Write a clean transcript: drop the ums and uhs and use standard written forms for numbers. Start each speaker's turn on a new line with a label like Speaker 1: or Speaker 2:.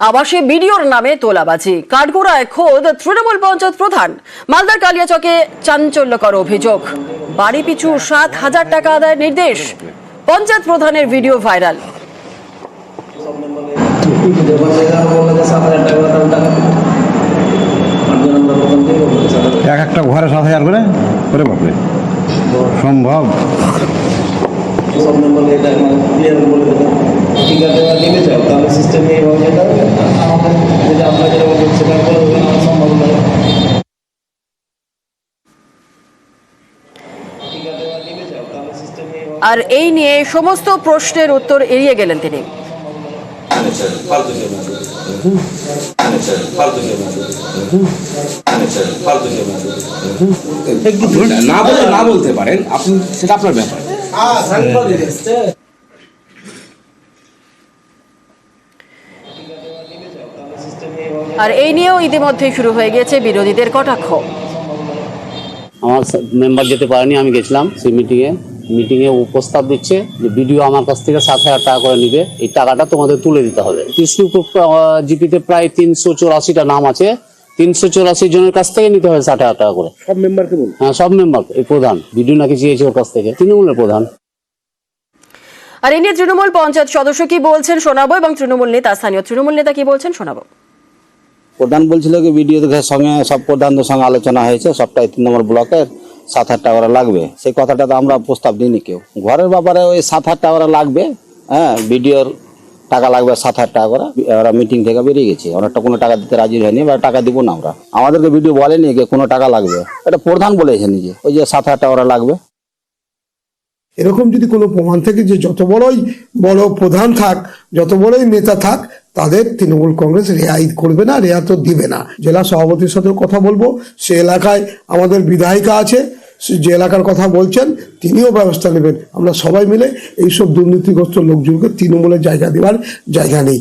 Speaker 1: আবাসে বিডিওর নামে তোলাবাজি, কাঠগোড়ায় খোদ তৃণমূল পঞ্চায়েত প্রধান। মালদার কালিয়াচকে চাঞ্চল্যকর অভিযোগ, বাড়ি পিছু 7,000 টাকা আদায়ের নির্দেশ। পঞ্চায়েত প্রধানের ভিডিও ভাইরাল।
Speaker 2: এক একটা ঘরে 7,000 করে করে বাপরে সম্ভব?
Speaker 1: আর এই নিয়ে সমস্ত প্রশ্নের উত্তর এড়িয়ে গেলেন তিনি।
Speaker 3: না বলতে পারেন আপনি, সেটা আপনার ব্যাপার।
Speaker 1: আর এই নিয়েও ইতিমধ্যে শুরু হয়ে গিয়েছে বিরোধীদের কটাক্ষ।
Speaker 4: আমার মেম্বার যেতে পারেনি, আমি গেছিলাম সেই মিটিংয়ে প্রস্তাব দিচ্ছে যে বিডিও আমার কাছ থেকে 7,000 টাকা করে নিবে, এই টাকাটা তোমাদের তুলে দিতে হবে। কৃষ্ণপুর জিপিতে প্রায় 384টা নাম আছে, 384 জনের কাছ থেকে নিতে হবে 60,000 টাকা করে।
Speaker 3: সব মেম্বারকে বলুন।
Speaker 4: হ্যাঁ, সব মেম্বার। এই প্রধান বিডিও নাকি চেয়েছে ওর কাছ থেকে, তৃণমূলের প্রধান।
Speaker 1: আর এই নিয়ে তৃণমূল পঞ্চায়েত সদস্য কি বলছেন শোনাবো, এবং তৃণমূল নেতা, স্থানীয় তৃণমূল নেতা কি বলছেন শোনাবো।
Speaker 4: প্রধান বলছিল কি বিডিওদের সঙ্গে সব প্রধানদের সঙ্গে আলোচনা হয়েছে, সবটাই 3 নম্বর ব্লকের 7,000 টাকা করে লাগবে। সেই কথাটা তো আমরা প্রস্তাব দিইনি কেউ। ঘরের ব্যাপারে ওই 7,000 টাকা করে লাগবে, হ্যাঁ, বিডিওর টাকা লাগবে 7,000 টাকা করে। ওরা মিটিং থেকে বেরিয়ে গেছে, অনেকটা কোনো টাকা দিতে রাজি হয়নি, বা টাকা দিব না আমরা। আমাদেরকে ভিডিও বলেনি যে কোনো টাকা লাগবে, এটা প্রধান বলেছে নিজে, ওই যে 7,000 টাকা করে লাগবে।
Speaker 5: এরকম যদি কোনো প্রমাণ থেকে যে যত বড়ই বড় প্রধান থাক, যত বড়ই নেতা থাক, তাদের তৃণমূল কংগ্রেস রেহাই করবে না, রেহাই তো দিবে না। জেলা সভাপতির সাথে কথা বলবো, সে এলাকায় আমাদের বিধায়িকা আছে, যে এলাকার কথা বলছেন তিনিও ব্যবস্থা নেবেন। আমরা সবাই মিলে এইসব দুর্নীতিগ্রস্ত লোকজনকে তৃণমূলের জায়গা দেওয়ার জায়গা নেই।